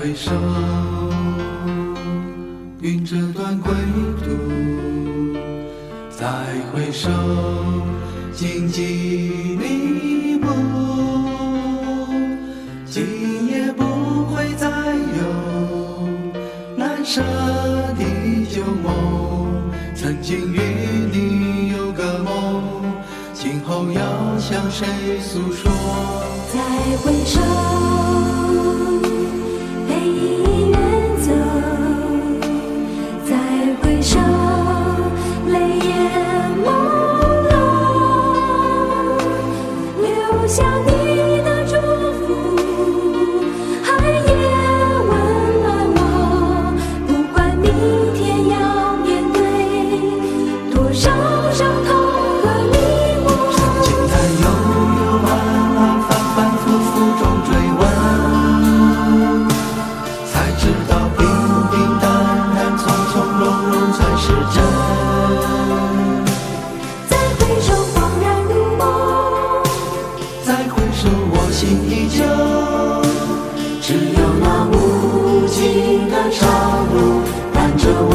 回首，云这段归途，再回首，荆棘密布，今夜不会再有难舍的旧梦。曾经与你有个梦，今后要向谁诉说？再回首，背影远走，再回首，泪眼朦胧，留下你的祝福，寒夜温暖我。不管明天要面对多少伤痛和迷惘，曾经在幽幽暗暗反反复复中追问，才知道平平淡淡从从容容才是真。再回首恍然如梦，再回首我心依旧，只有那无尽的长路伴着我。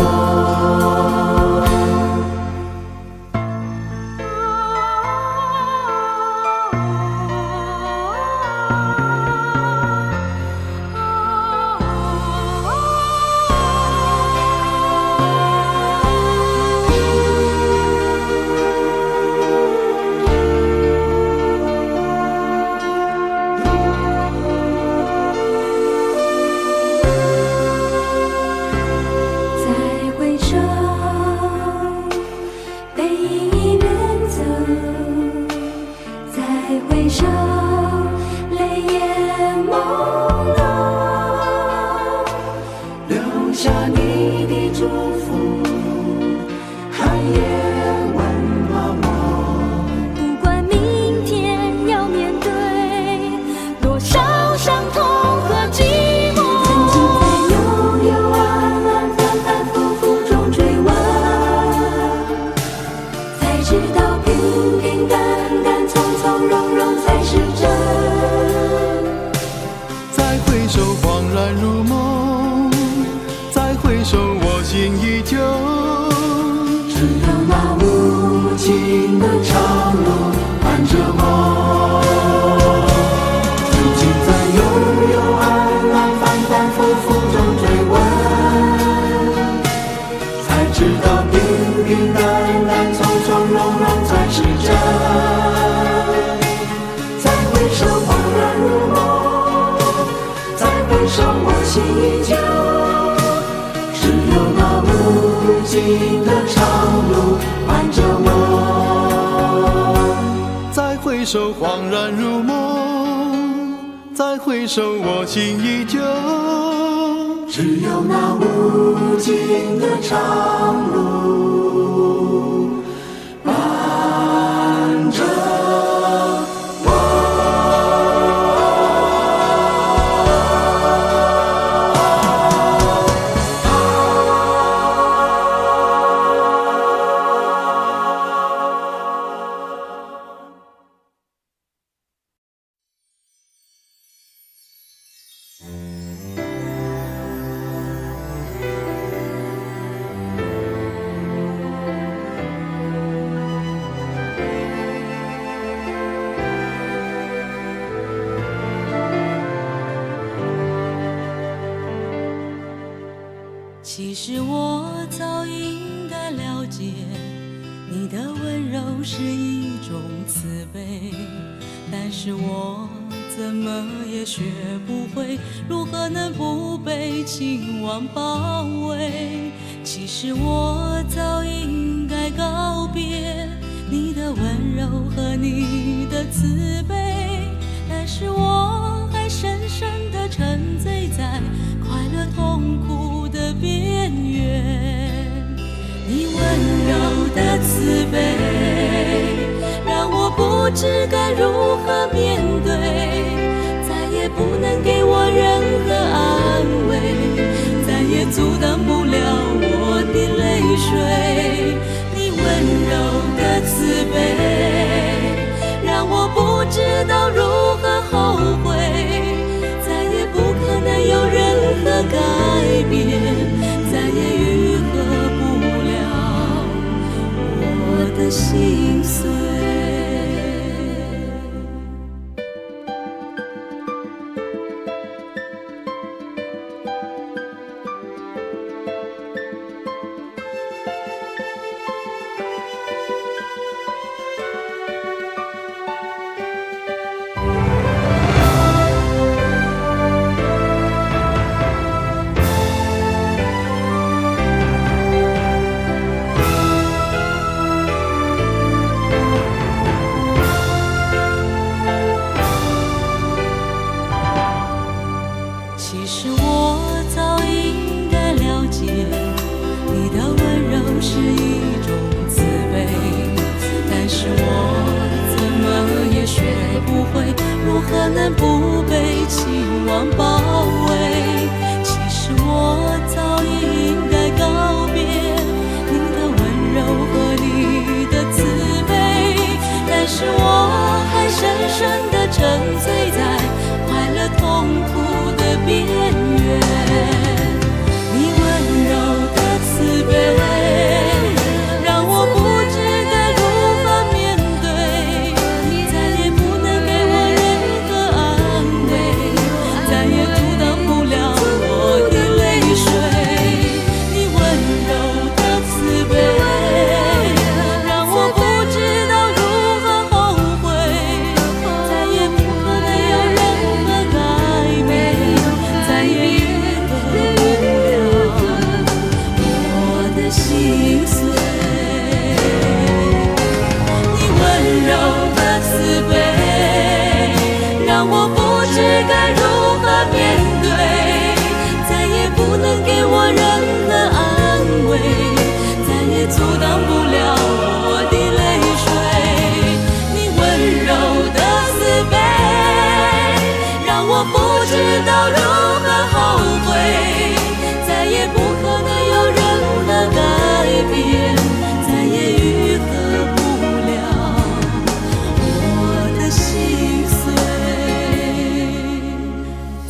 再回首，背影远走，再回首，泪眼朦胧，留下你的祝福，寒夜温暖我。不管明天要面对多少伤痛和寂寞，曾经在幽幽暗暗反反复复中追问，才知道平平淡淡从从容容才是真。再回首恍然如梦，再回首我心依旧，只有那无尽的长路伴着我。曾经在幽幽暗暗反反复复中追问，才知道平平淡淡从从容容才是真。再回首恍然如梦，再回首我心依旧，只有那无尽的长路伴着我。再回首恍然如梦，再回首我心依旧，只有那无尽的长路伴着其实我早应该了解，你的温柔是一种慈悲，但是我怎么也学不会，如何能不被情网包围。其实我早应该告别你的温柔和你的慈悲，但是我还深深地沉醉在快乐痛苦的边缘。你温柔的慈悲让我不知该如何面对，再也不能给我任何安慰，再也阻挡不了我的泪水。你温柔的慈悲让我不知道如何后悔，再也不可能有任何可能不被期望包围。其实我早已应该告别你的温柔和你的慈悲，但是我还深深地沉醉在快乐痛苦的边缘。你温柔的慈悲，让我不知该如何面对，再也不能给我任何安慰，再也阻挡不了我的泪水。你温柔的慈悲，让我不知道如何后悔，再也不可能有任何改变，再也愈合不了我的心碎。你温柔的慈悲，让我不知该如何面对，再也不能给我任何安慰，再也阻挡不了我的泪水。你温柔的慈悲，让我不知道如何后悔，再也不可能有任何改变，再也愈合不了我的心碎，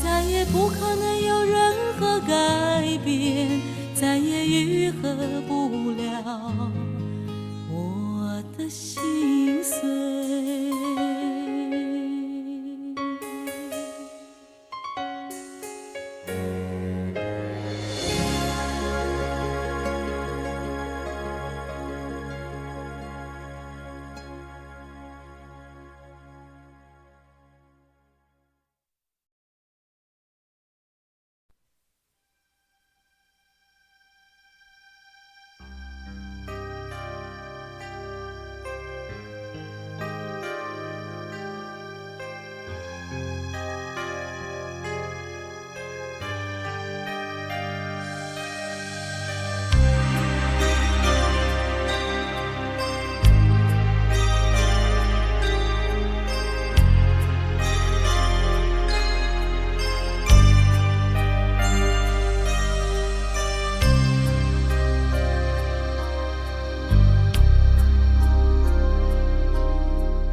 再也不可能有任何改变，再也愈合不了我的心碎。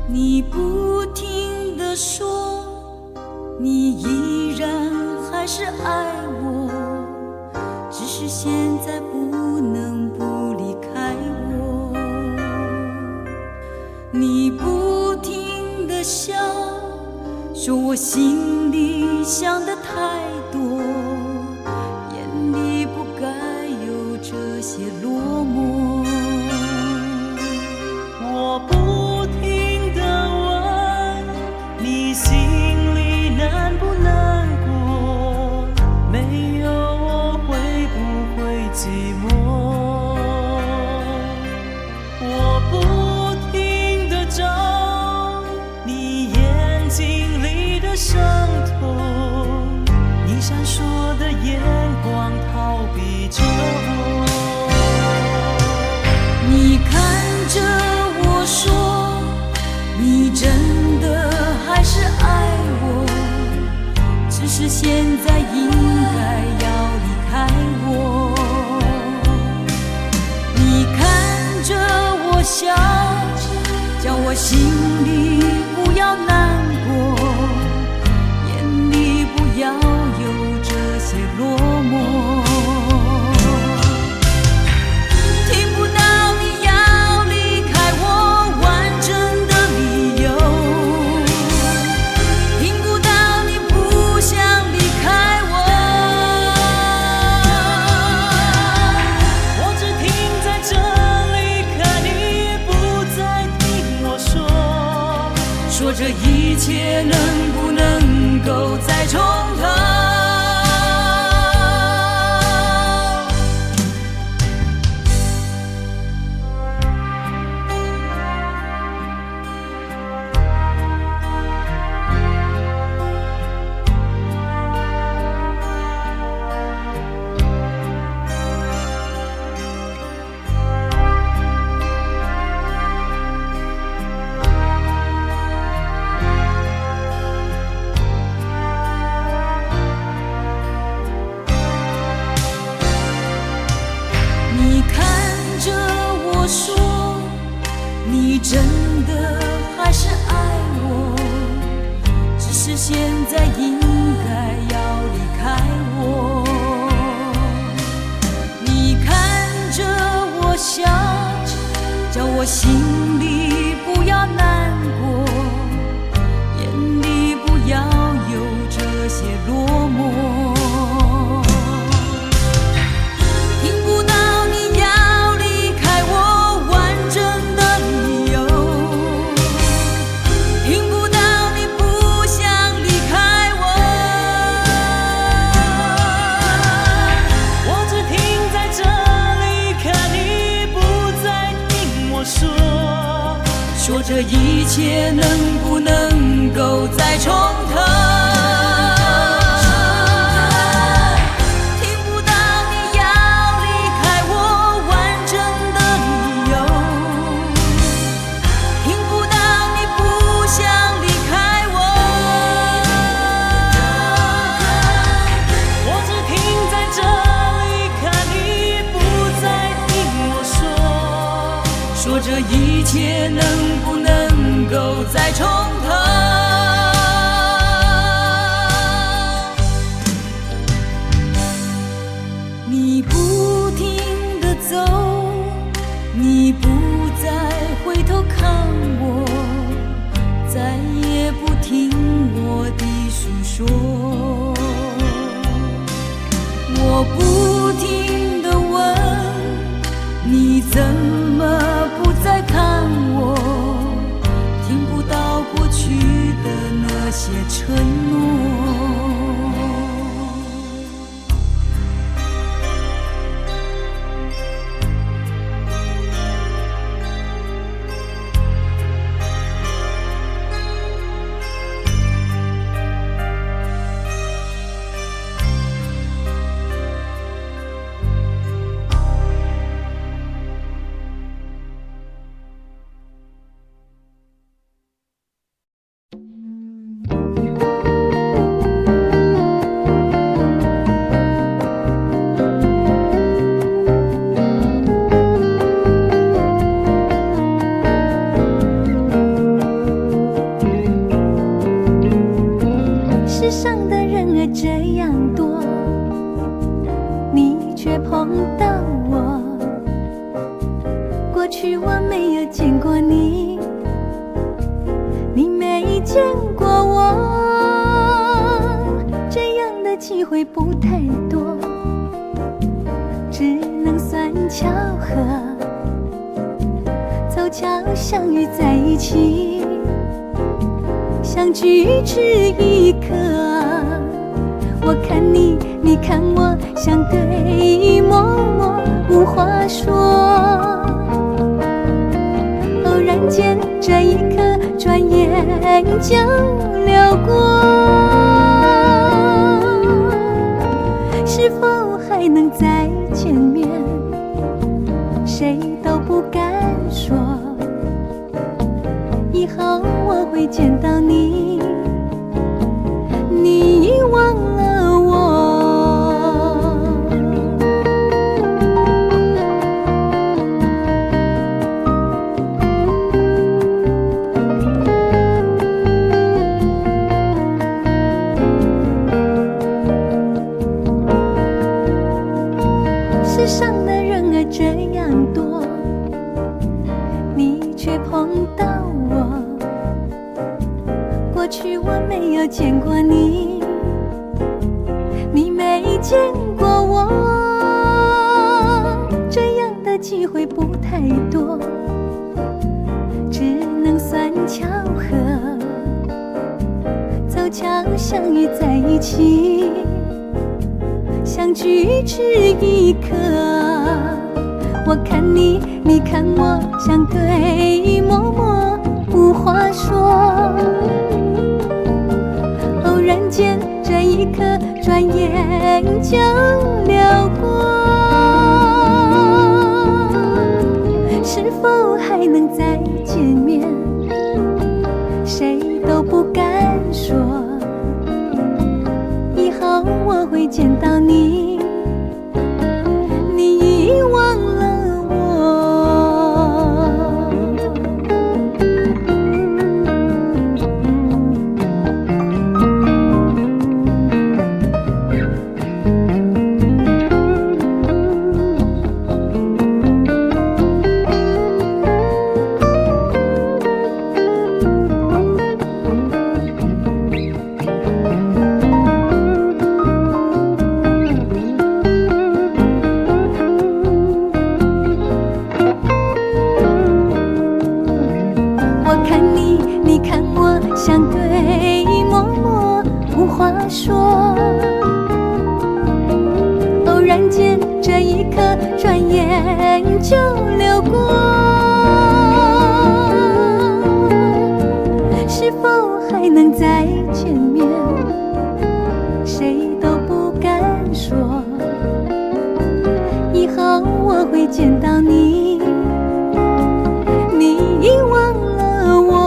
你不停地说，你依然还是爱我，只是现在不能不离开我。你不停地笑，说我心里想的太多，眼里不该有这些落寞。我不停地问你心里难不难过，没有我会不会寂寞？我不停地找你眼睛里的伤痛，你闪烁的眼光逃避着我。你看着我说，你真的还是爱我，只是现在应该要离开我。你看着我笑，叫我心里不要难过，眼里不要有这些落寞。听不到你要离开我完整的理由，听不到你不想离开我，我只停在这里看你也不再听我说这一切能不能够再从头？现在应该要离开我。你看着我笑，叫我心里不要难过，眼里不要有这些落寞。听不到你要离开我完整的理由，听不到你不想离开我。我只停在这里，看你不再听我说这一切能不能够再从头？听不到你要离开我完整的理由，听不到你不想离开我。我只停在这里，看你不再听我说这一切能不能够再从头？你不停地走，你不再回头看我，再也不听我的诉说。我不停地问，你怎么不再看我？听不到过去的那些承诺。世上的人儿这样多，你却碰到我。过去我没有见过你，你没见过我，这样的机会不太多，只能算巧合。凑巧相遇在一起，相聚只一刻，我看你，你看我，相对默默无话说。偶然间这一刻，转眼就流过，是否还能再见面？谁都不敢说。以后我会见到你，你遗忘了我。世上的人儿这样多，你却碰到我。过去我没有见过你，你没见过我，这样的机会不太多，只能算巧合。凑巧相遇在一起，相聚只一刻，我看你，你看我，相对默默无话说。偶然间这一刻，转眼就流过，是否还能再见面？谁都不敢说。以后我会见到你，你遗忘了我。就流过，是否还能再见面？谁都不敢说，以后我会见到你，你遗忘了我。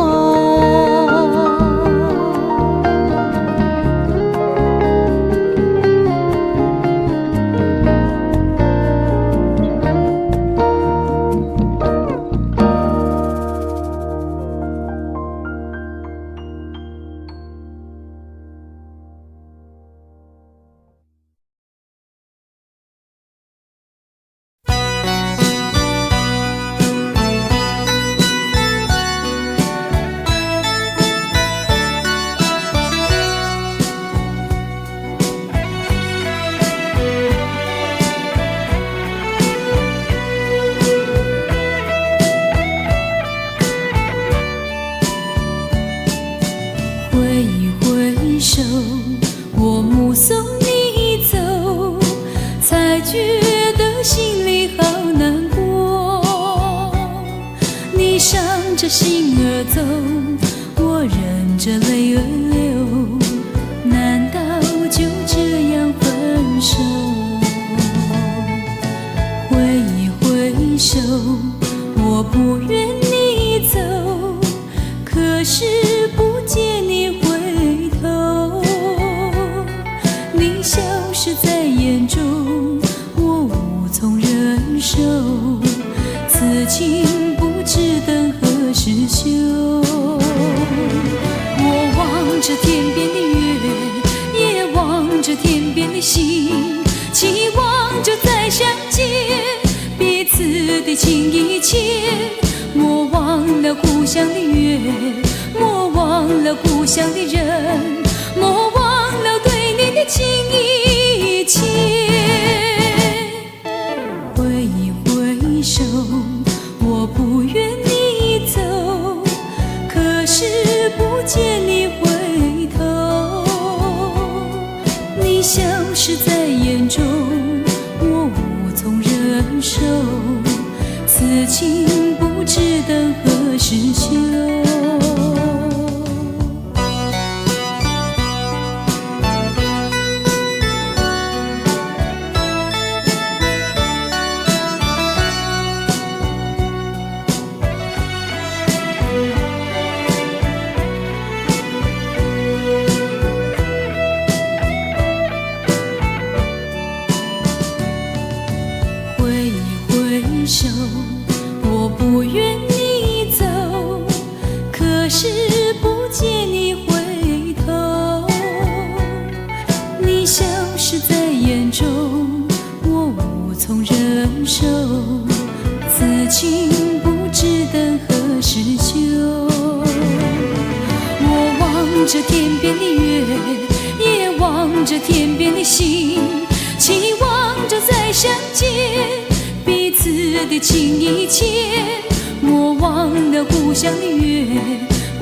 我目送你走，才觉得心里好难过。你伤着心儿走，我忍着泪儿流，难道就这样分手？挥一挥手，我不愿你走，可是不见你回头。你消失在眼中，我无从忍受，此情不知等何时休。我望着天边的月，也望着天边的星，期望着再相见，彼此的情意牵。莫忘了故乡的月，莫忘了故乡的人，莫忘了对你的情意牵。挥一挥手，我不愿你走，可是不见你回头。你消失在眼中，我无从忍受，此情不知等何时休。手，我不愿你走，可是不见你回头。你消失在眼中，我无从忍受，此情不知等何时休。我望着天边的月，也望着天边的星，期望着再相见，彼此的情意牵。莫忘了故乡的月，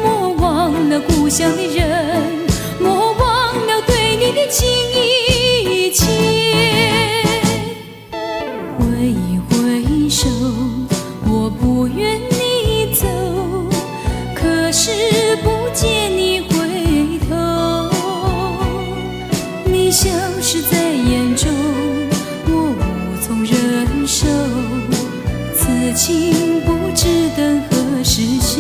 莫忘了故乡的人，莫忘了对你的情意牵。挥一挥手，我不愿你走，可是不见你回头。你消失在眼中，我无从忍受，此情不知等何时休。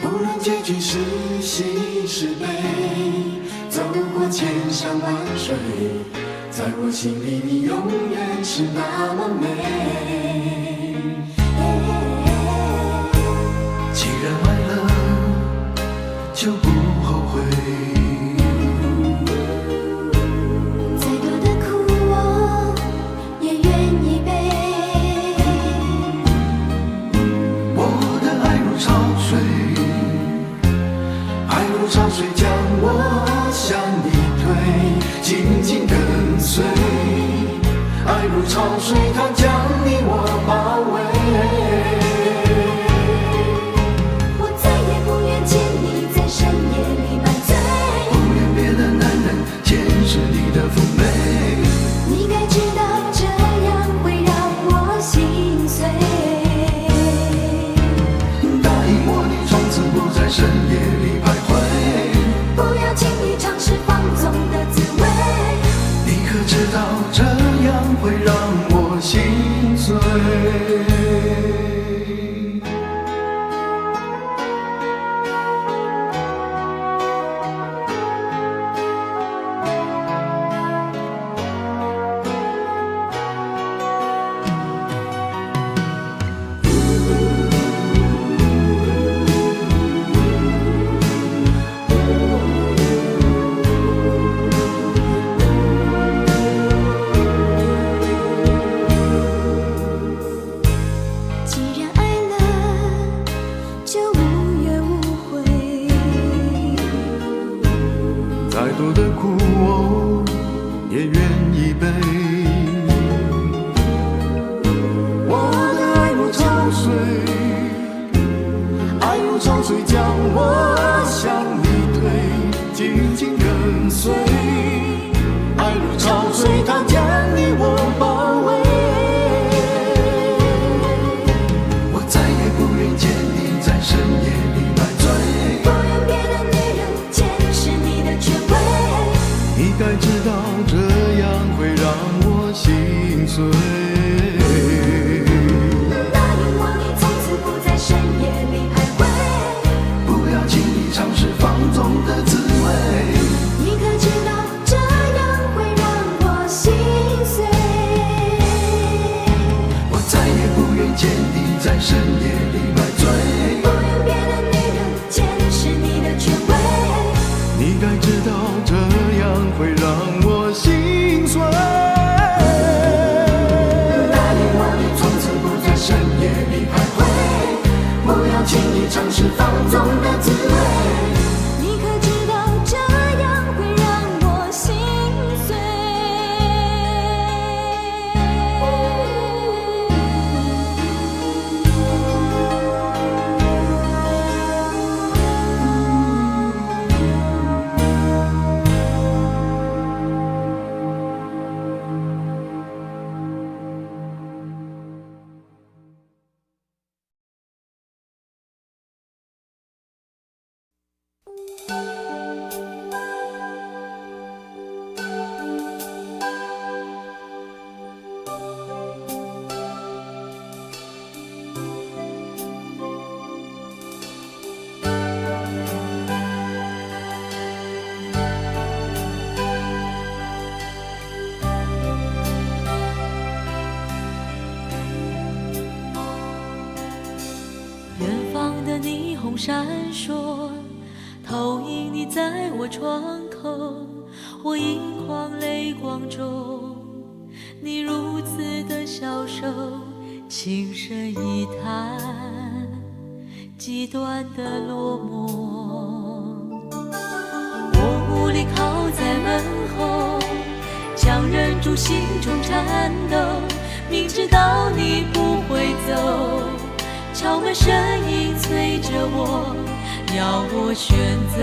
无论结局是喜是悲，走过千山万水，在我心里你永远是那么美。既然爱了就不后悔，再多的苦我也愿意背。我的爱如潮水，爱如潮水将我向你推，紧紧跟随。爱如潮水，它将你我包围。我再也不愿见你在深夜里买醉，不愿别的男人见识你的妩媚。你该知道这样会让我心碎。答应我，你从此不在深夜里徘徊，不要轻易尝试放纵的滋味。你可知道这样会让我心碎。既然爱了，就无怨无悔。再多的苦我也愿意背。我的爱如潮水，爱如潮水将我向你推，紧紧跟随。爱如潮水，它将你我包围。我再也不愿见你在深夜里买醉，不愿别的女人见识你的权威。你该知道这样会让我心碎。答应我，你从此不在深夜里徘徊。不要轻易尝试放纵的滋味。你可知道这样会让我心碎。我再也不愿见你在深夜里买醉，不愿别的女人见识你的权威。你该知道这样会让我心碎。答应我，你从此不在深夜里徘徊，不要轻易尝试放纵的滋味。你可知道这样会让我心碎。远方的霓虹闪烁，投影你在我窗口，我盈眶泪光中，你如此的消瘦，轻声一叹，极端的落寞。我无力靠在门后，强忍住心中颤抖，明知道你不会走，敲门声音催着我，要我选择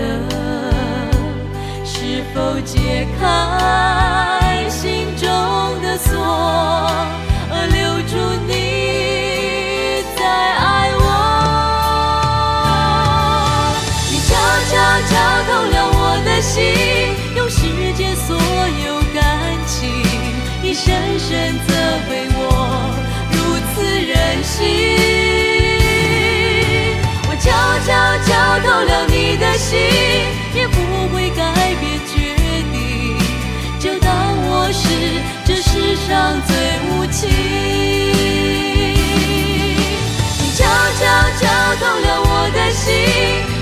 是否解开心中的锁，而留住你再爱我。你悄悄敲透了我的心，用世间所有感情，你深深责备我如此任性。我悄悄敲透了的心，也不会改变决定，就当我是这世上最无情。你悄悄敲痛了我的心，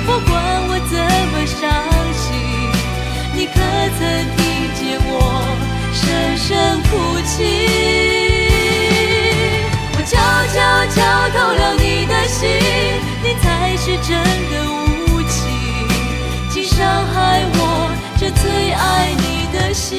不管我怎么伤心，你可曾听见我深深哭泣？我悄悄敲透了你的心，你才是真的无情，竟伤害我这最爱你的心。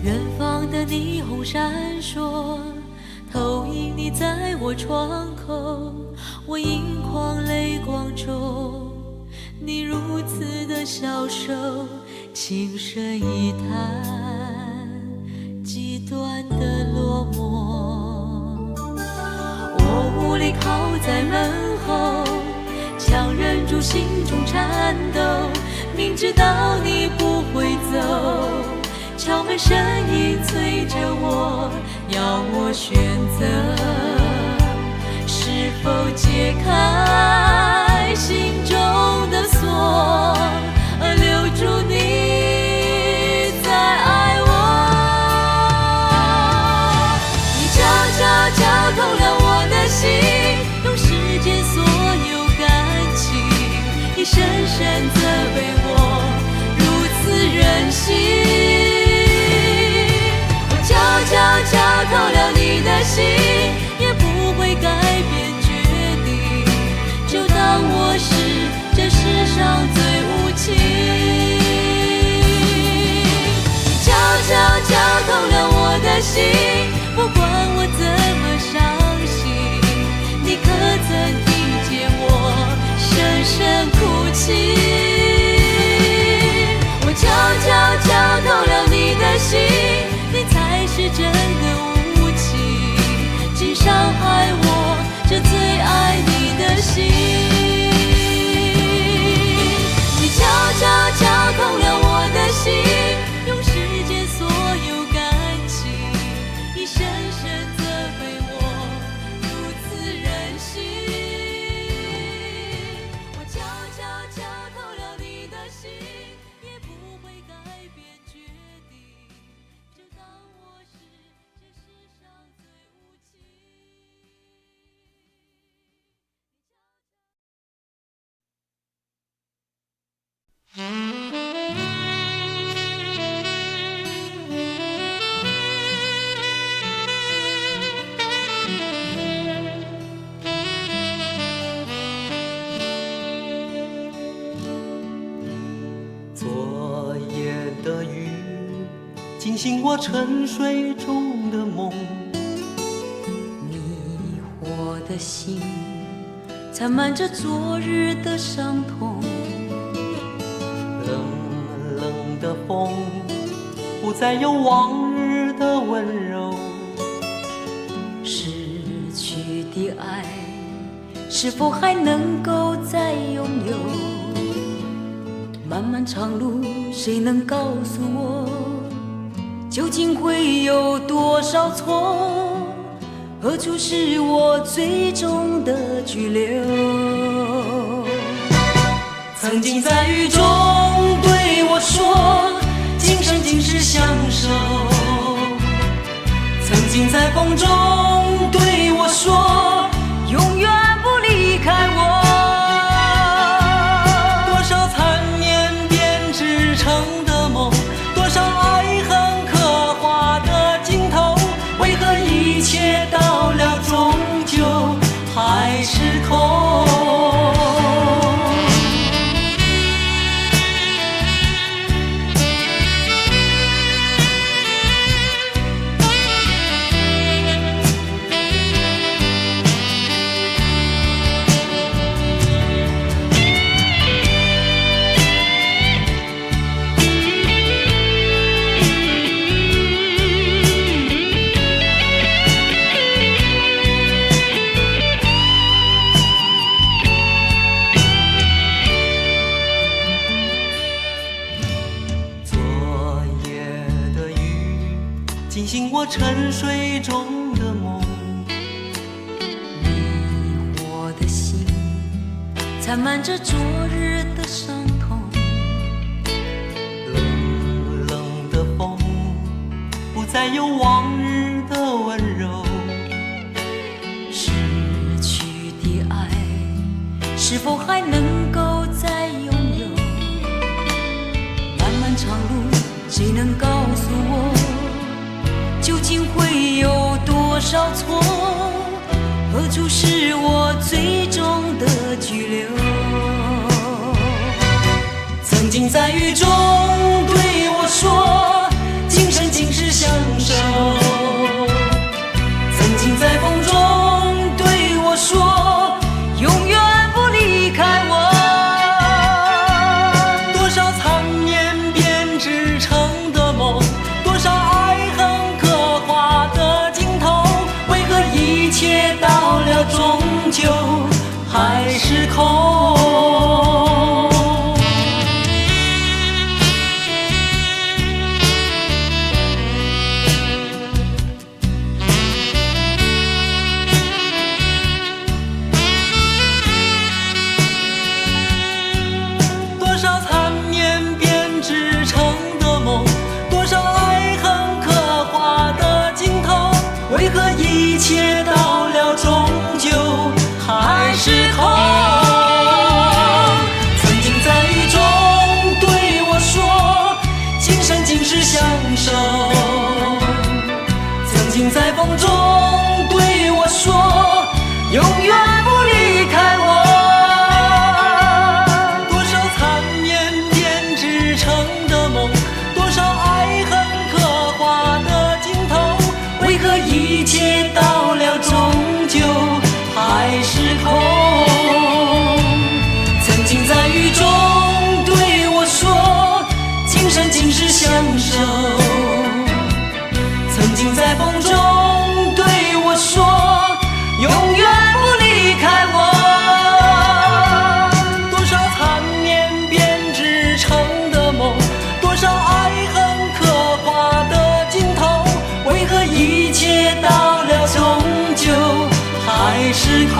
远方的霓虹闪烁，投影你在我窗口，我盈眶泪光中，你如此的消瘦，轻声一叹，极端的落寞。我无力靠在门后，强忍住心中颤抖，明知道你不会走，敲门声音催着我，要我选择是否解开心中的锁，而留住你再爱我。你悄悄敲痛了我的心，用时间所有感情，你深深责备我如此任性。悄悄透了你的心，也不会改变决定，就当我是这世上最无情。悄悄敲痛了我的心，不管我怎么伤心，你可曾听见我深深哭泣？我悄悄敲透了你的心，你才是真的无情，竟伤害我这最爱你的心。你悄悄敲痛了我的心，用时间所有感情，你深深责备我如此任性。我悄悄敲透了你的心，也不会改变决定，就当我是这世上最无情。昨夜的雨惊醒我沉睡中的梦，迷惑的心缠满着昨日的伤痛，冷冷的风不再有往日的温柔，失去的爱是否还能够再拥有？漫漫长路，谁能告诉我，究竟会有多少错？何处是我最终的居留？曾经在雨中对我说，今生今世相守。曾经在风中对我说，永远不离开我。多少残念编织成的梦，多少爱恨刻画的镜头，为何一切到了终究还是空？我沉睡中的梦。你我的心缠满着昨日的伤痛，冷冷的风，不再有往日的温柔。失去的爱是否还能够再拥有？漫漫长路，谁能告诉我，究竟会有多少错？何处是我最终的居留？曾经在雨中对我说，今生今世相守。曾经在风中对我说，永远不离开我。多少缠绵编织成的梦，多少爱恨刻画的镜头，为何一切到了终究还是空？多少缠绵编织成的梦，多少爱恨刻画的镜头，为何一切到了终究还是空？曾经在雨中对我说，今生今世相守。曾经在风中对我说，永远不离开我。多少缠绵编织成的梦，多少爱恨刻画的镜头，为何一切到了终究还是空？曾经在雨中对我说，今生今世相守。曾经在风中对我说，永远不离开我。多少缠绵编织成的梦，多少爱恨刻画的镜头，为何一切到了终究还是空？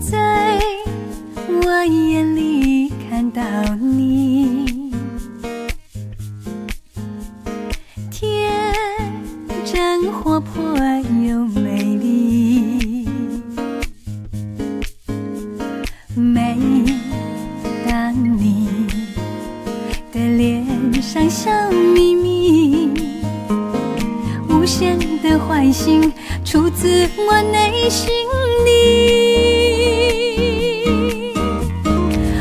在我眼里看到你，天真活泼又美丽。每当你的脸上笑眯眯，无限的欢欣出自我内心里。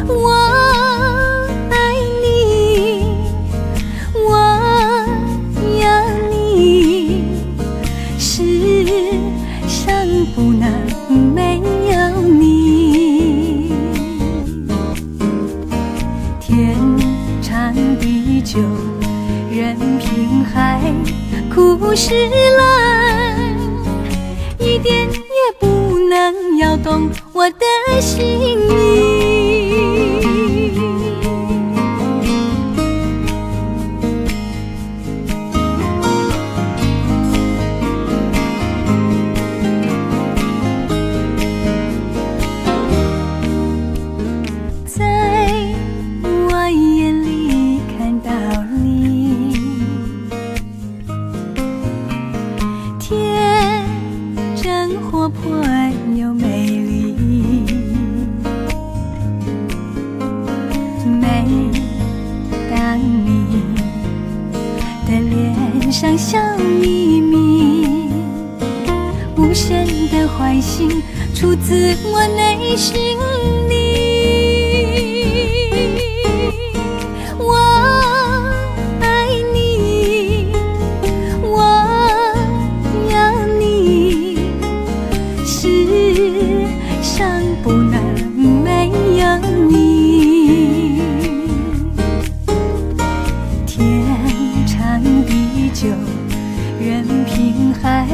我爱你，我要你，世上不能没有你。天长地久，任凭海枯石烂，一点也不能摇动我的心意。在我眼里看到你，天真活泼又美丽。每当你的脸上笑眯眯，无限的怀心出自我内心里。我爱你，我要你，世上不能没有你。天长地久，任凭海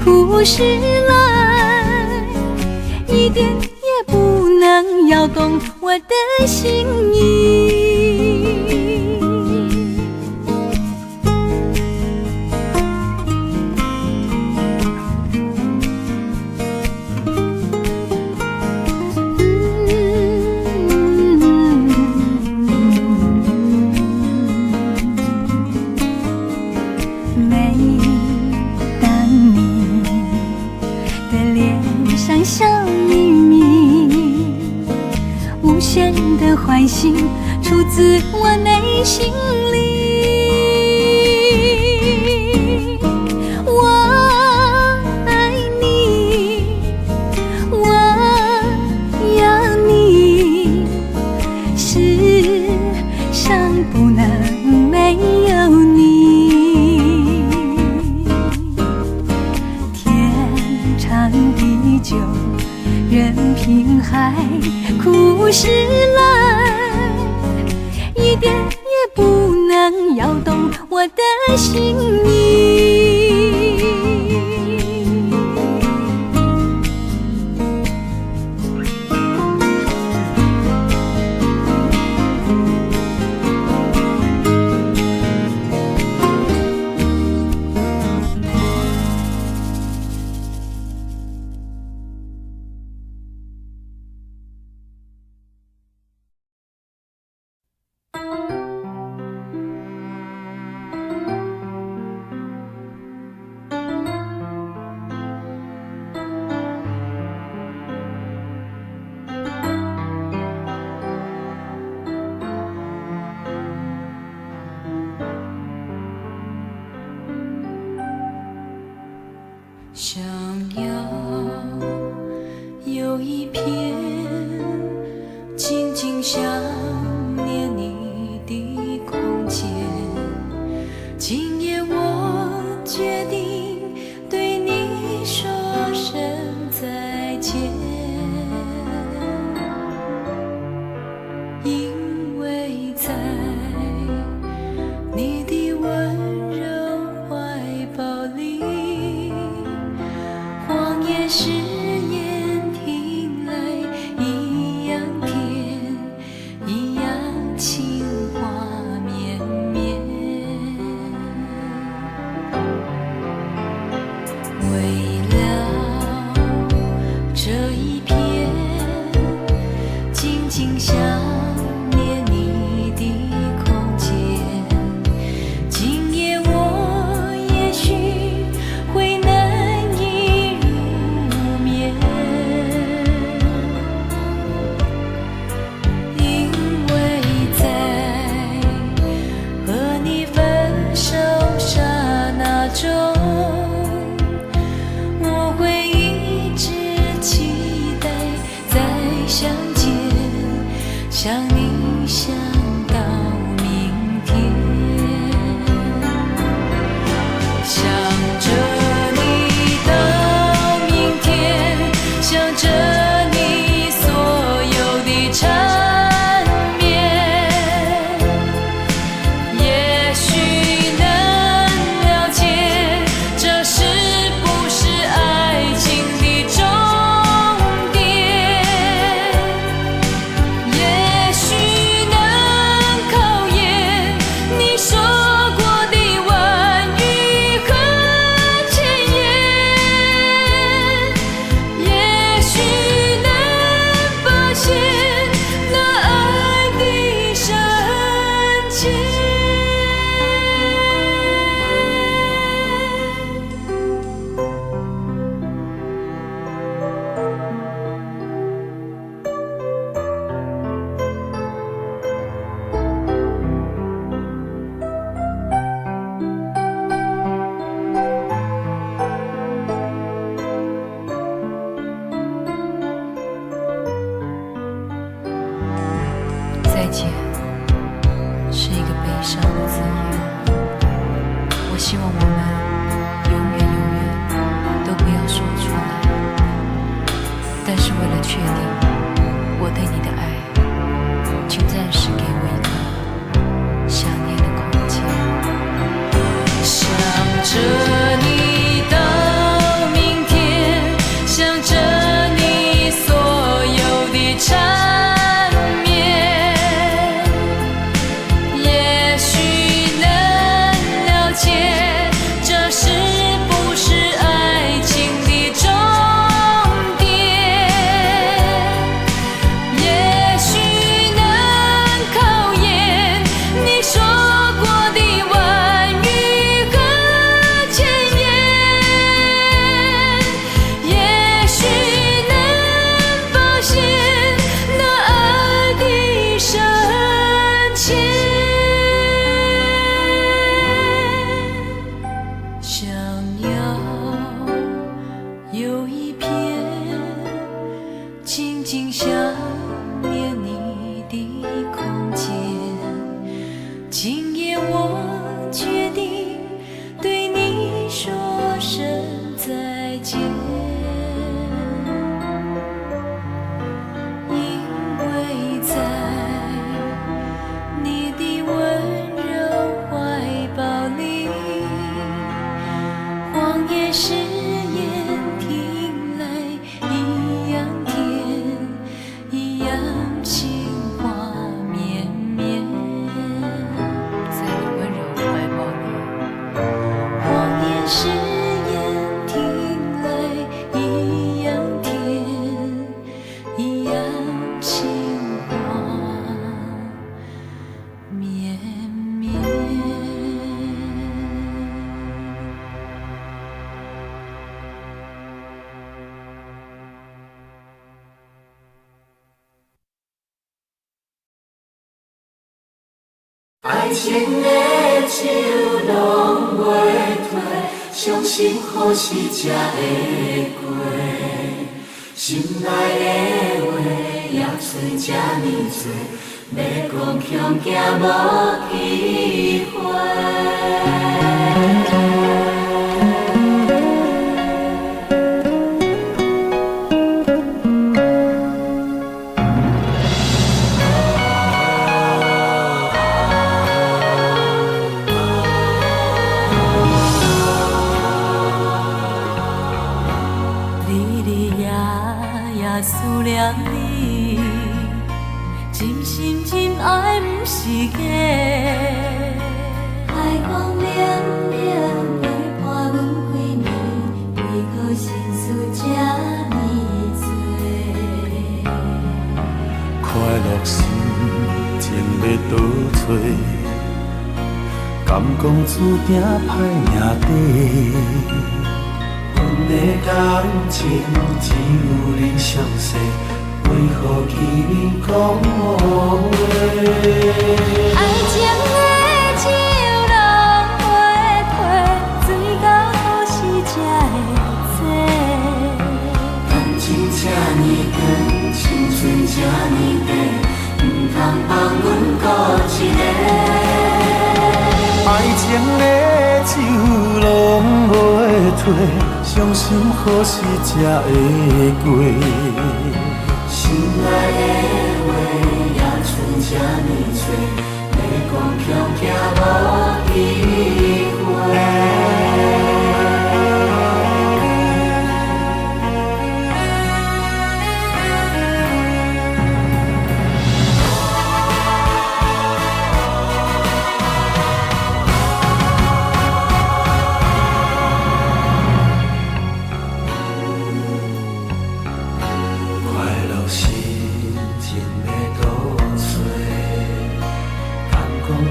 枯石烂，一点也不能摇动我的心意。每当你的脸上笑眯眯，无限的欢欣出自我内心里。我爱你，我要你，世上不能没有你。天长地久，任凭海枯石烂，一点也不能摇动我的心意。想要有一片静静想念你的空间，今夜我决定对你说声再见，因为在你的温柔怀抱里，谎言誓言听来一样甜，一样情话绵绵。为了这一片静静想念你的空间，今夜我也许会难以入眠，因为在和你分手刹那中，我会一直期待再相见，想你想到明天，想着你到明天，想着你所有的缠绵，也许能了解这是不是爱情的终点，也许能见是一个悲伤的字眼。我希望我们永远都不要说出来，但是为了确定我对你的爱，请暂时给我一个想念的空间。想着你的明天，想着你所有的缠绵，也许能了解这是不是爱情的终点，也许能考验你说过的婉语和前言，也许能发现那爱的深浅。想要有一片静静想念你的空间，今夜我决定对你说声再见，因为在你的温柔怀抱里，谎言誓言听来一样甜，一样情话绵绵。在你温柔怀抱里，谎言誓言听来一样甜，一样情话绵绵。爱情的手拢袂退，相信好事才会过。心内的话也找这呢多，要讲恐惊无机会。思念你，真心真爱不是假。海风凉凉陪伴阮几年，为何心事这呢多？快乐心情要倒找，敢讲注定歹命底。阮的感情只有你详细，为何见面讲误话？爱情的酒拢袂退，醉到何时才会醉？感情这呢长，青春这呢短，不通放阮孤一个。爱情的酒拢袂退，伤心何时才会过？心内的话也剩这呢多，要讲恐惊无机会。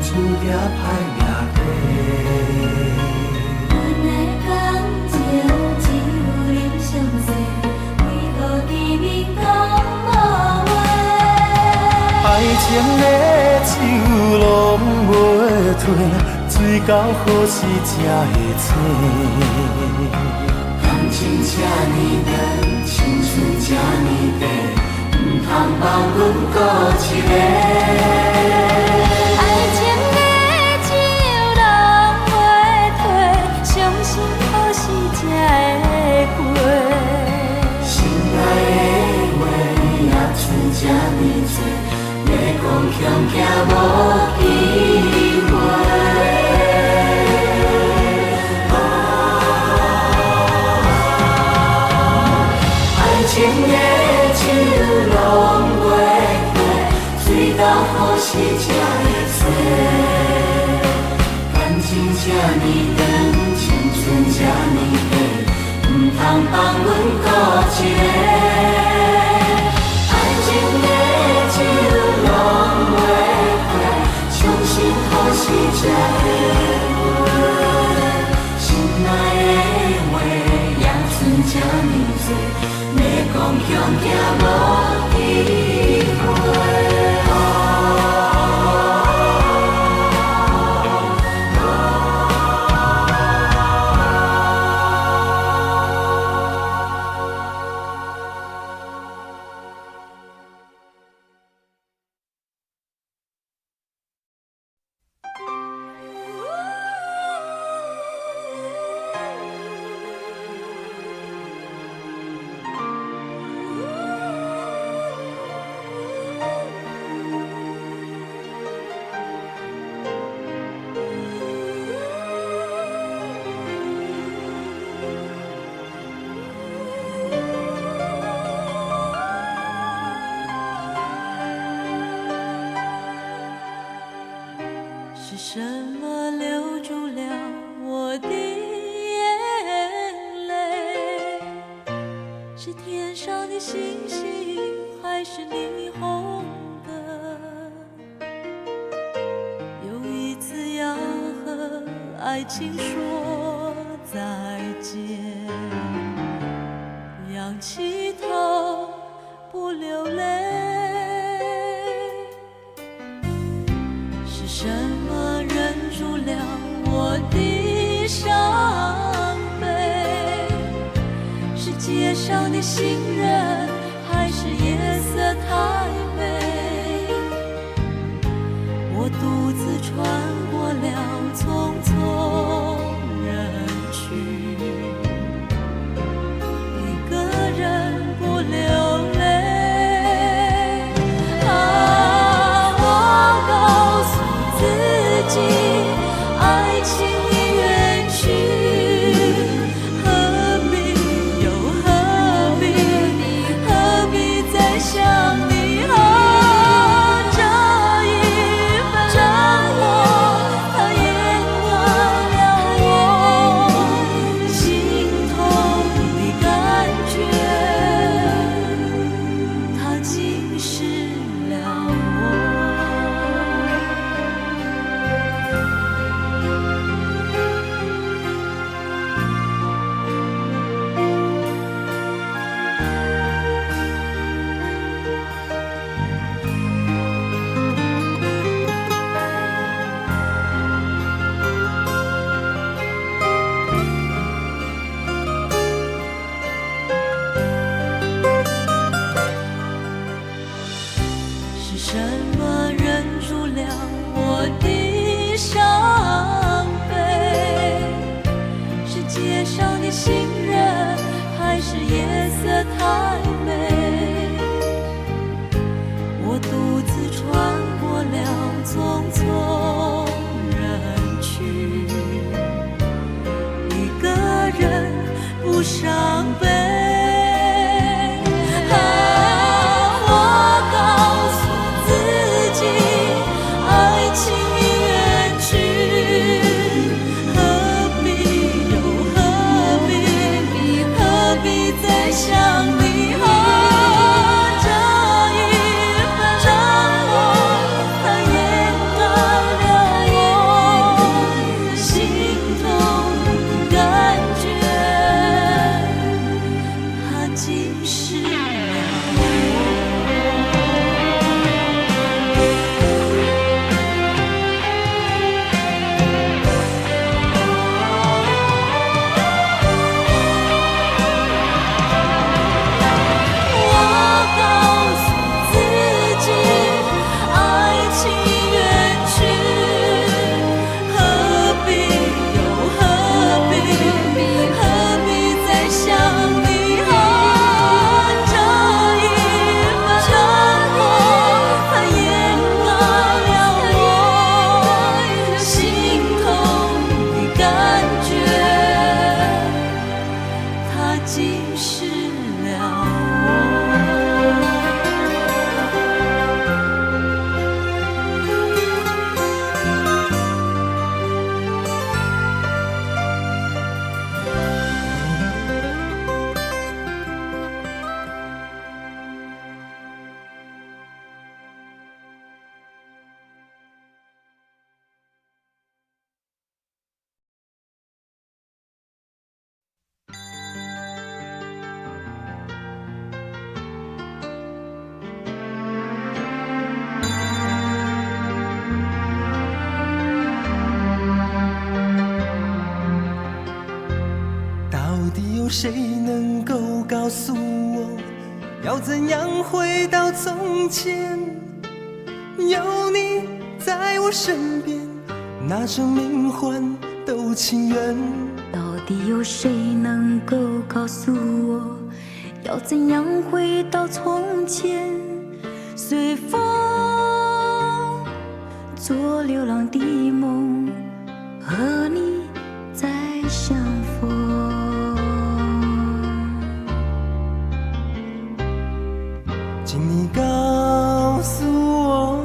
注定歹命底，阮的感情只有你详细，为何见面讲误话？爱情的酒拢袂退，醉到何时才会醒？感情这呢长，青春这呢短，不通放阮孤一个。行无机会。爱情的手拢袂开，水到好时才会碎。感情这呢长，青春这呢短，唔通放阮搁一个。爱情的手拢袂开，相信好时才会回。心内的话，也剩这呢多，要讲恐惊无机会。是什么留住了我的眼泪？是天上的星星，还是霓虹灯？又一次要和爱情说再见，仰起头不流泪。是什么忍住了我的伤悲？是街上的行人，还是夜色太美？我独自穿过了匆匆人群，一个人不流泪。爱情已远去，何必又何必，何必再想你？这一份折磨，它淹没了我心痛的感觉，它侵蚀了我。是什么忍住了我的伤悲？是街上的行人，还是夜色太美？我独自穿过了匆匆人群，一个人不伤悲。想你后，这一份折磨，它掩盖谁能够告诉我，要怎样回到从前？有你在我身边，拿生命换都情愿。到底有谁能够告诉我，要怎样回到从前？随风做流浪的梦，和你再相逢。请你告诉我，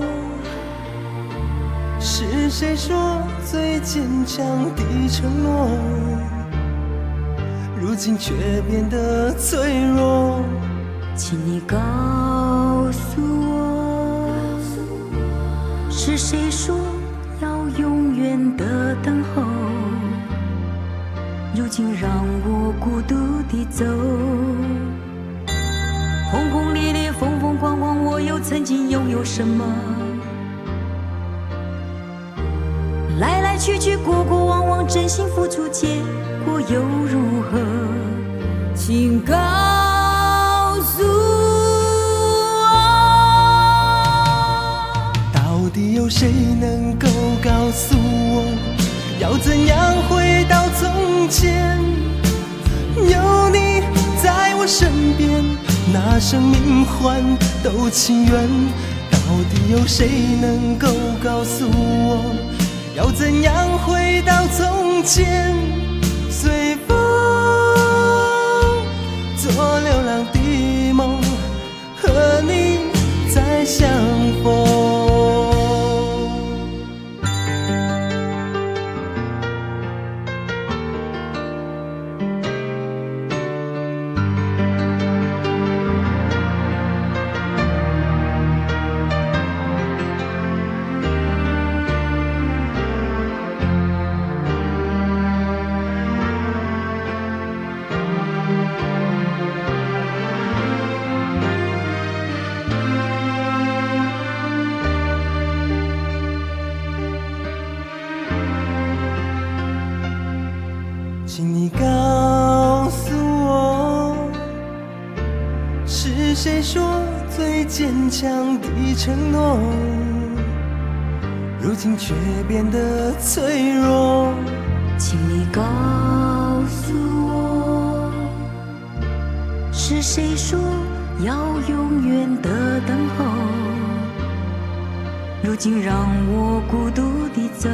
是谁说最坚强的承诺，如今却变得脆弱？请你告诉我，是谁说要永远的等候，如今让我孤独地走。轰轰烈烈，风风光光，我又曾经拥有什么？来来去去，过过往往，真心付出，结果又如何？请告诉我，到底有谁能够告诉我，要怎样回到从前？有你在我身边，拿生命换都情愿。到底有谁能够告诉我，要怎样回到从前？随风做流浪的梦，和你再相逢。请你告诉我，是谁说最坚强的承诺，如今却变得脆弱？请你告诉我，是谁说要永远的等候，如今让我孤独地走。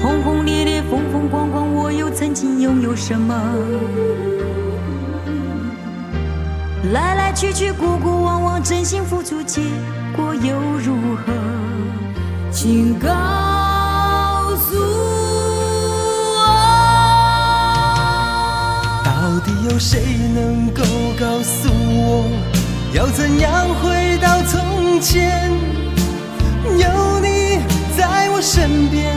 轰轰烈烈，风风光光，我又曾经拥有什么？来来去去，过过往往，真心付出，结果又如何？请告诉我，到底有谁能够告诉我，要怎样回到从前？有你在我身边，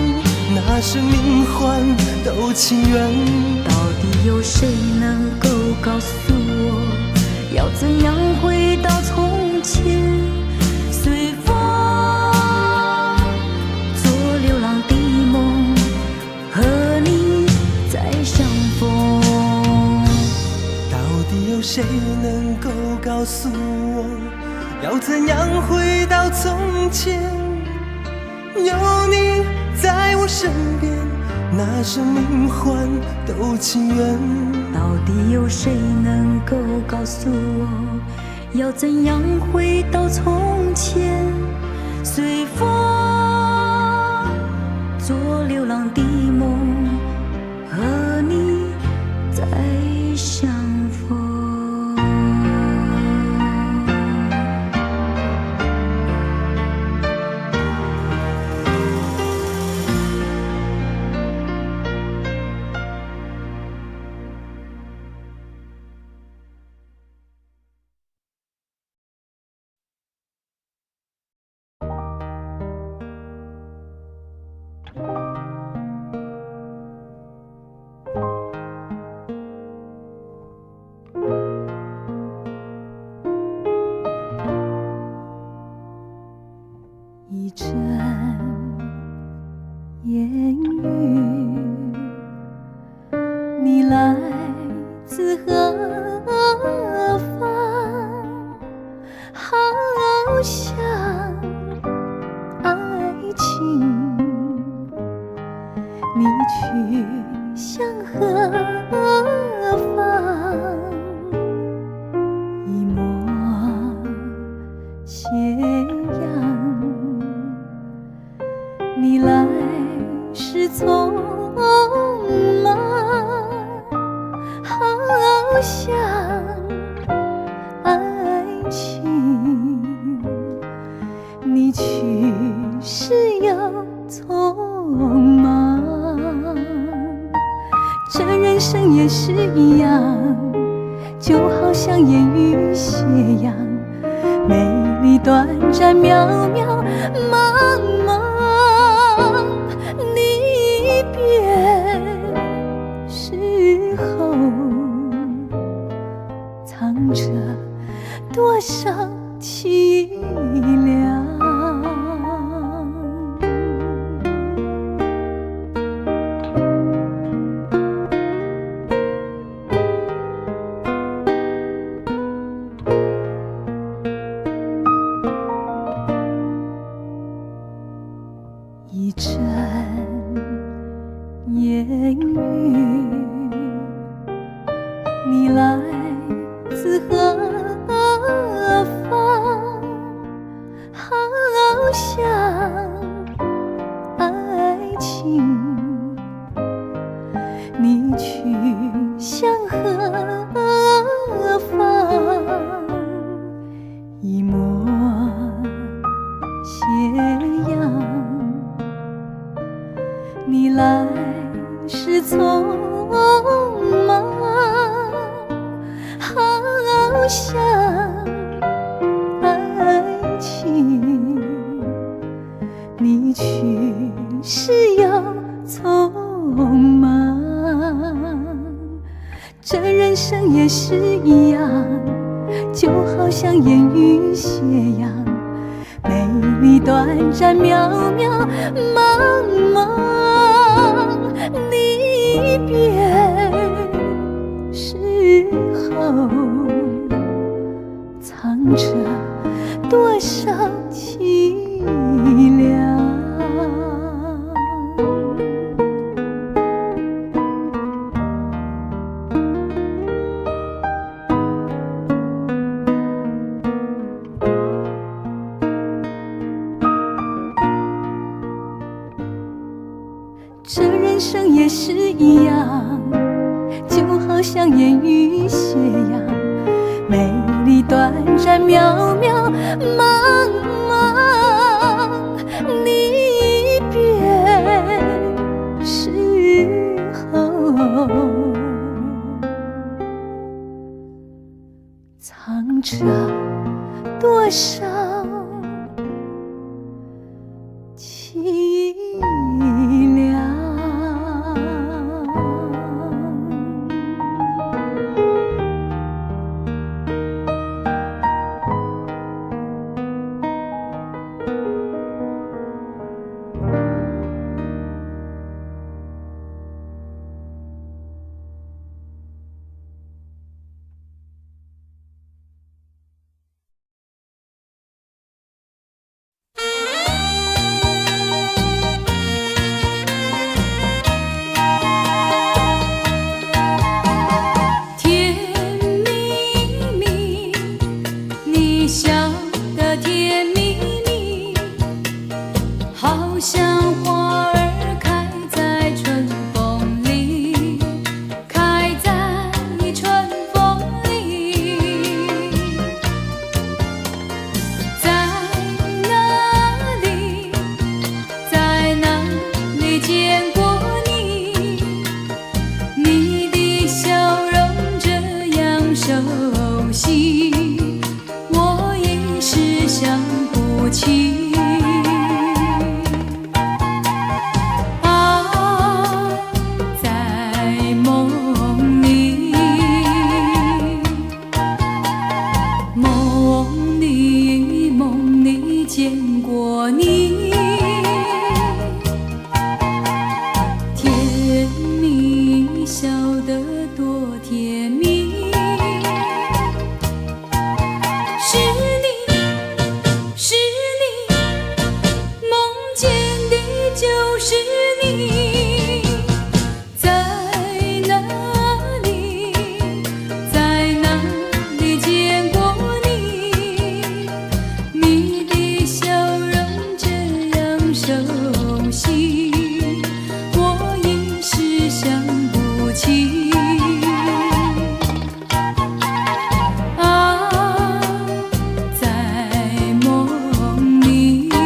拿生命换都情愿。到底有谁能够告诉我，要怎样回到从前？随风做流浪的梦，和你再相逢。到底有谁能够告诉我，要怎样回到从前？有你在我身边，拿生命换都情愿。到底有谁能够告诉我，要怎样回到从前？随风做流浪的梦，和你再相逢。一阵烟雨，你来你去世又匆忙，这人生也是一样，就好像烟雨斜阳，美丽短暂，渺渺茫茫。离别时候，藏着多少凄凉。一阵烟雨，你来自何方？好像爱情，你去向何方？一抹斜阳，你来时匆忙，好像爱情，你去时又匆忙。这人生也是一样，就好像烟雨斜阳，美丽短暂，渺渺茫茫。离别时候，藏着多少凄凉。这人生也是一样，就好像烟雨斜阳，美丽短暂，渺渺茫茫。离别时候，藏着多少凄凉。在梦里。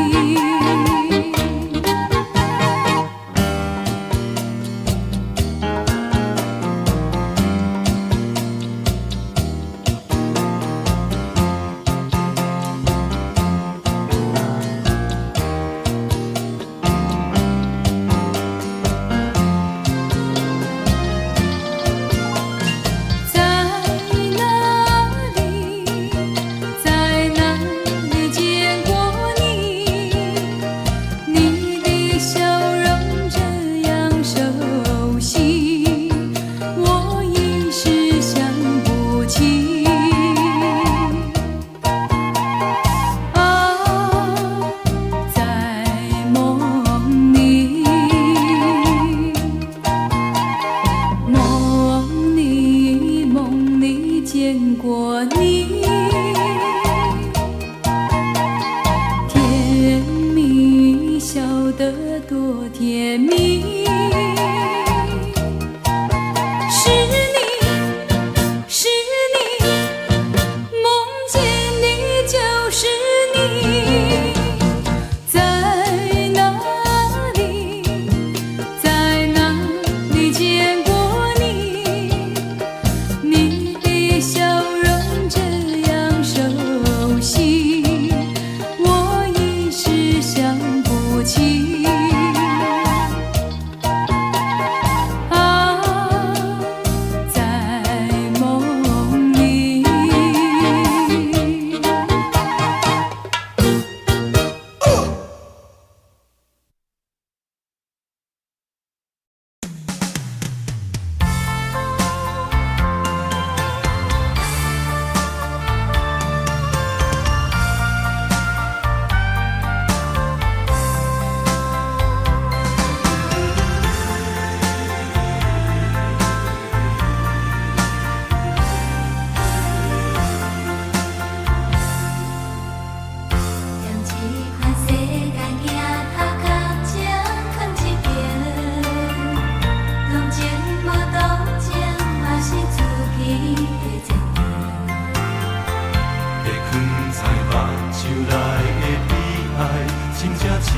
醒，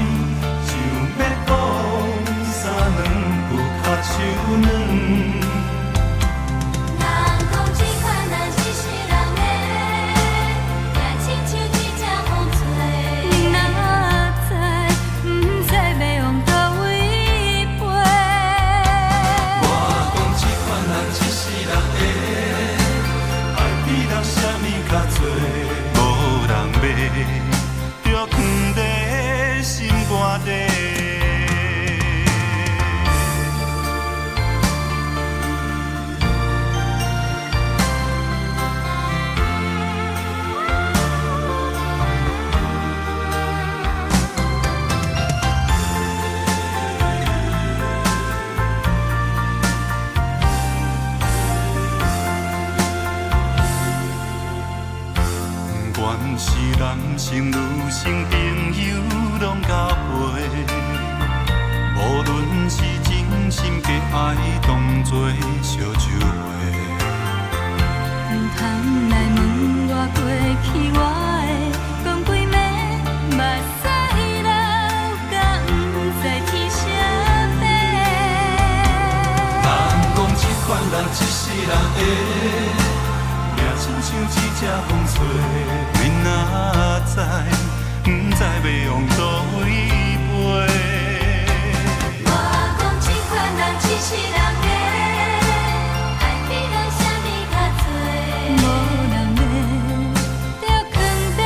想要讲三两不卡手软。无人买，就藏在心肝底。愿是男性女性朋友拢交陪，无论是真心假爱，当作烧酒会。通来问我过去我的，讲几暝目屎流，甲不知天啥白。人讲这款人一世人会。亲像一只风吹，你若知，不知要往倒位飞。我讲这款人一世人的，爱比人啥物较多，无人买，就藏在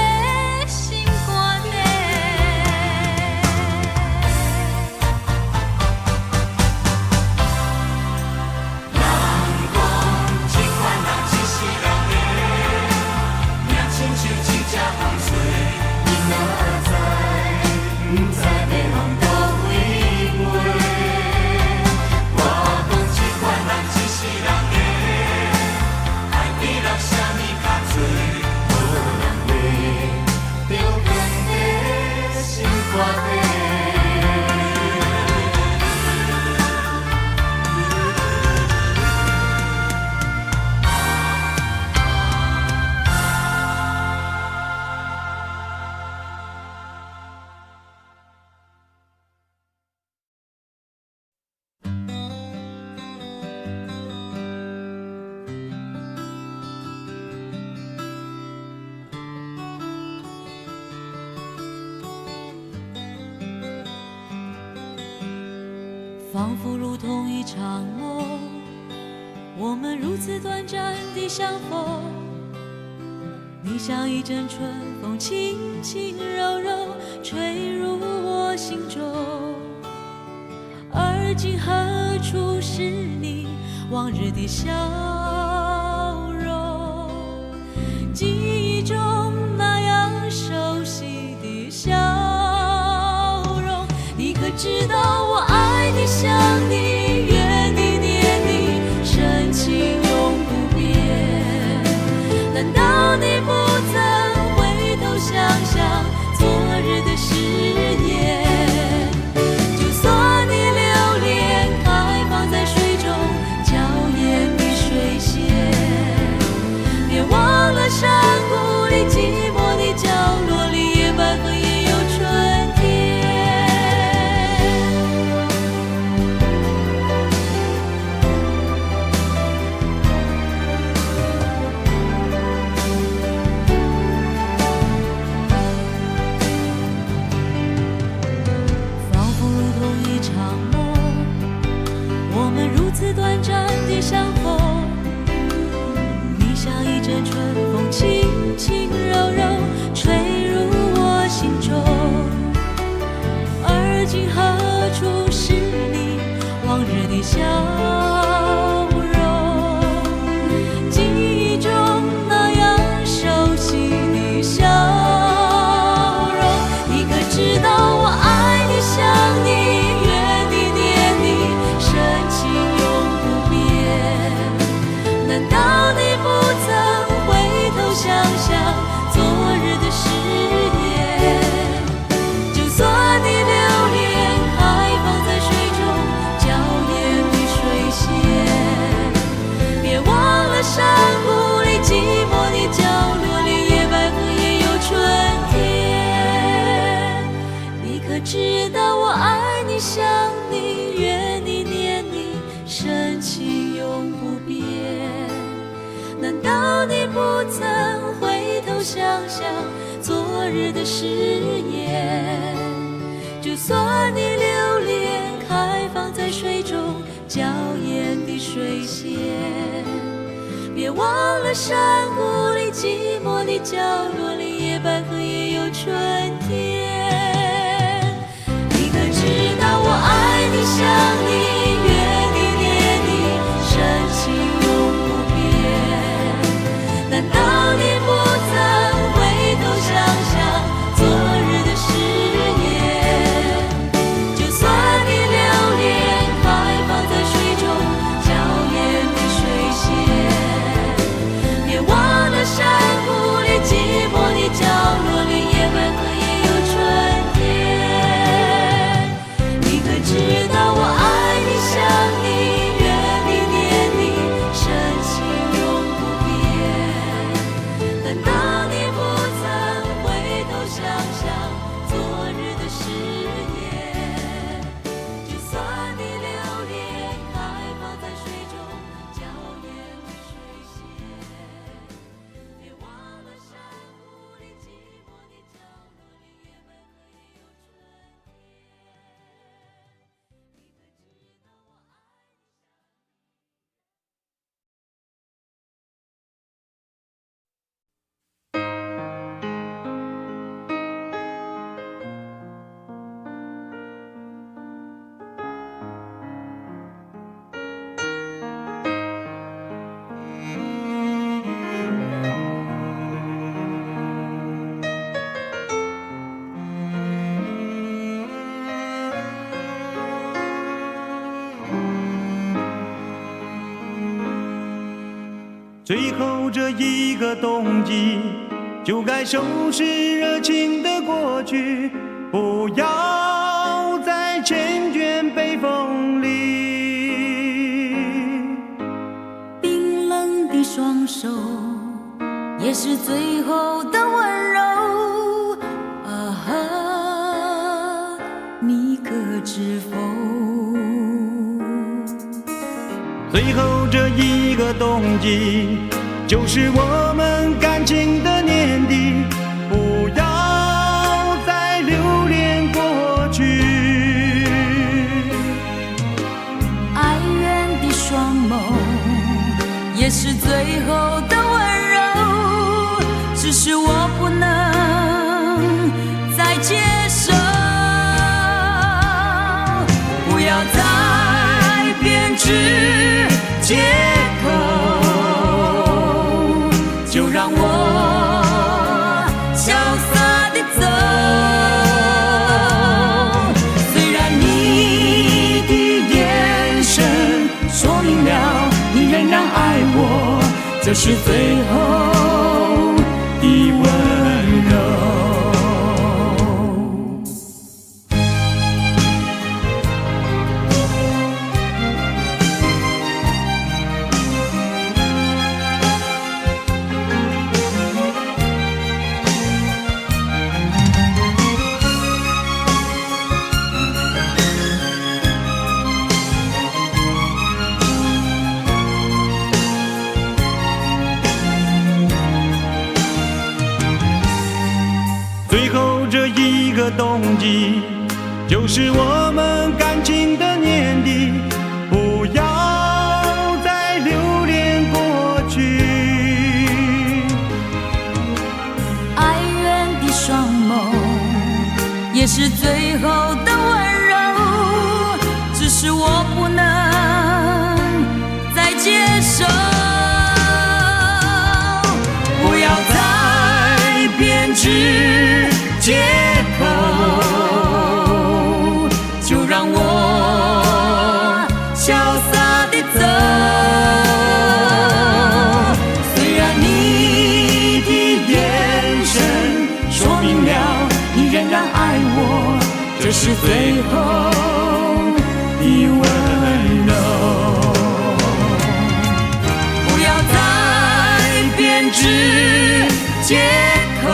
心肝底。人讲这款人一世人。亲像一只风吹，你若知，不知要往倒位飞。我讲这款人一世人的，爱比人啥物较多，无人买，就藏在心肝底。仿佛如同一场梦，我们如此短暂地相逢。你像一阵春风，轻轻柔柔吹入我心中。而今何处是你往日的笑容？记忆中那样熟悉的笑容，你可知道我爱你想你怨你念你，深情永不变。难道你不曾回头想想昨日的誓言？就算你留恋开放在水中娇艳的水仙，别忘了山谷里寂寞的角落里，野百合也有春天。如此短暂的相逢，你像一阵春风，轻轻柔柔吹入我心中。而今何处是你往日的笑容？记忆中那样熟悉的笑容，你可知道我爱你想你怨你念你，深情永不变。难道你不曾回头想想昨日的誓言？就算你留恋开放在水中娇艳的水可知道我爱你想你怨你念你，深情永不变。难道你不曾回头想想昨日的誓言？就算你留恋开放在水中娇艳的水仙，别忘了山谷里寂寞的角落里，野百合也有春天。你可知道我爱你想你怨你念你，深情永不变。难道你不曾回头想想昨日的誓言？就算你留恋开放在水中娇艳的水仙，别忘了山谷里寂寞的角落里，野百合也有春天。你可知道我爱你想你怨你念你，深情永不变。难道你不曾回头想想昨日的誓言？就算你留恋开放在水中娇艳的水仙，别忘了山谷里寂寞的角落里，野百合也有春最后这一个冬季，就该收拾热情的过去，不要再缱绻北风里。冰冷的双手，也是最后的温柔。啊哈，你可知否？最后这一个冬季，就是我们感情的年底，不要再留恋过去。哀怨的双眸，也是最后的温柔。只是我不能再接受，不要再编织借口，就让我潇洒地走。虽然你的眼神说明了你仍然爱我，这是最后的温柔。最后这一个冬季，就是我们感情的年底，不要再留恋过去。哀怨的双眸，也是最后的温柔。只是我不能再接受，不要再编织借口，就让我潇洒地走。虽然你的眼神说明了你仍然爱我，这是最后的温柔。不要再编织借口，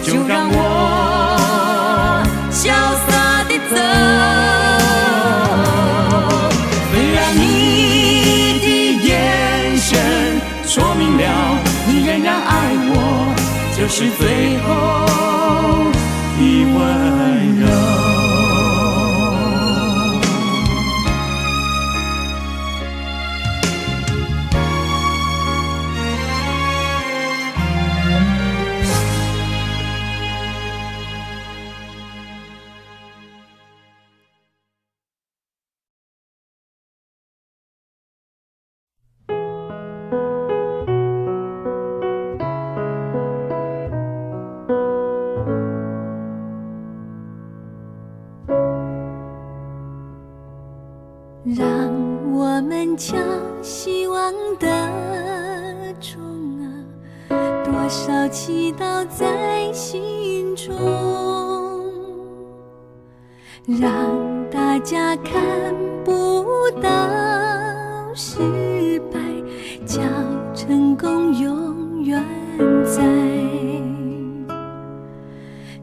就让我是最后的温柔。让我们将希望的种多少祈祷在心中，让大家看不到失败，叫成功永远在，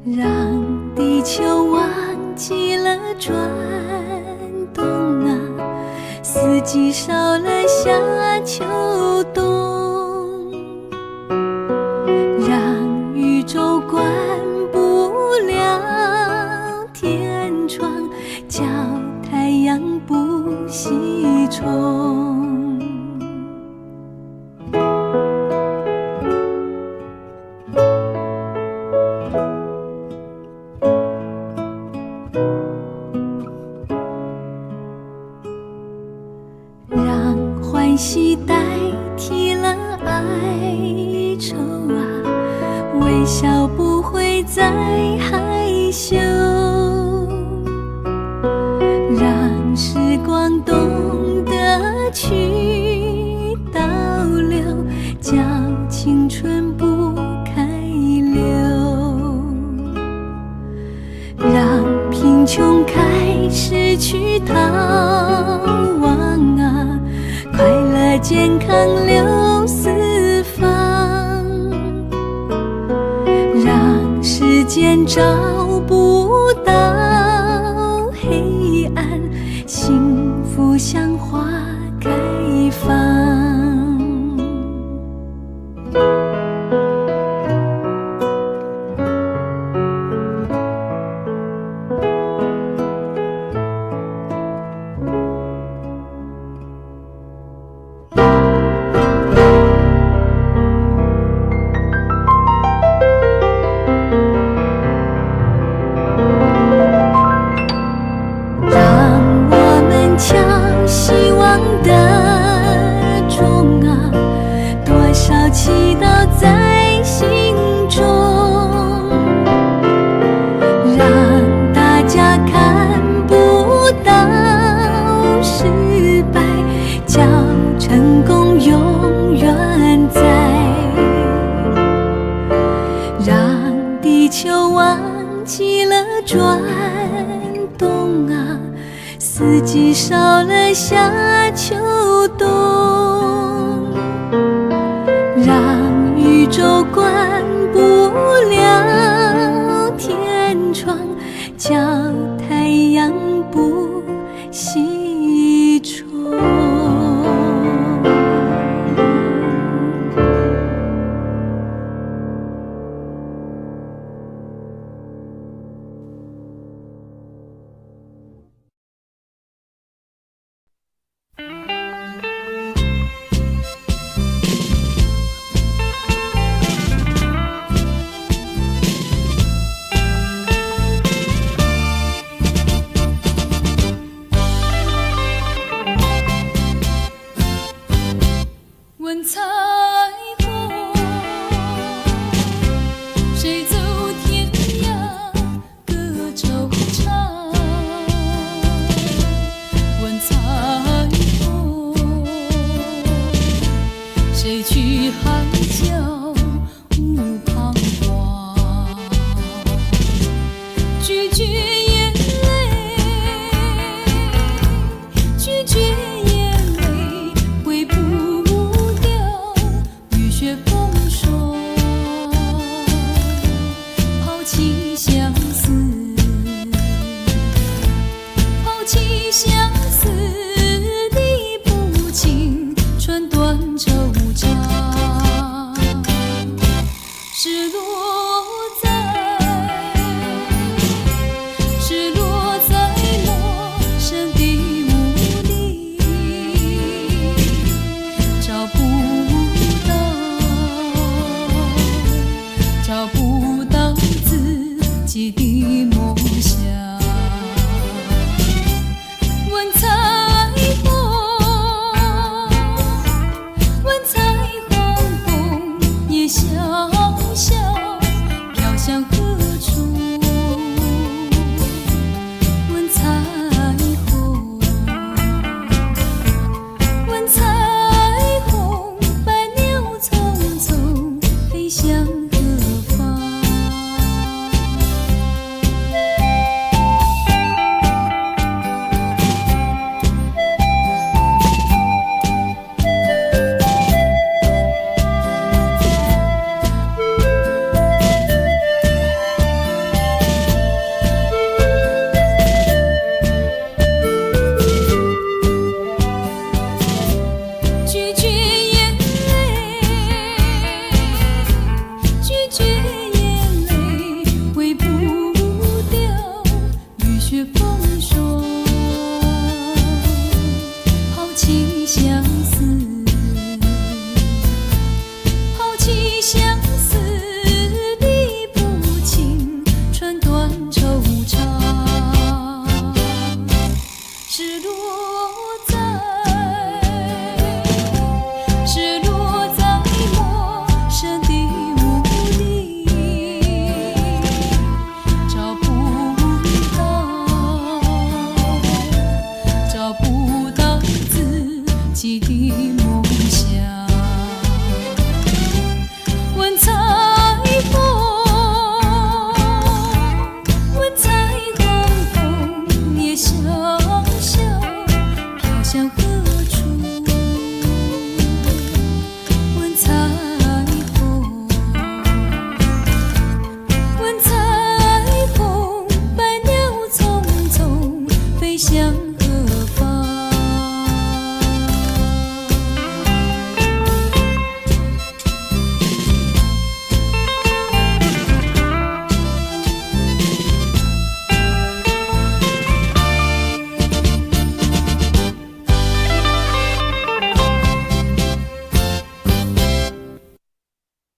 让地球忘记了转动四季少了夏秋冬，让宇宙关不了天窗，叫太阳不西冲。喜代替了哀愁微笑不会再害羞，让时光懂得去倒流，叫青春不开溜，让贫穷开始去逃亡快乐健康流四方，让时间找不到黑暗，幸福像花开放。祈祷在心中，让大家看不到失败，叫成功永远在，让地球忘记了转动四季少了夏秋冬，让宇宙关不了天窗，叫太阳不西冲。问彩虹，谁走天涯隔惆怅？问彩虹，谁去海角无彷徨？拒绝眼泪，拒绝眼泪，挥不风霜，抛弃相思，抛弃相思的不情，穿断惆怅，失落。洗涤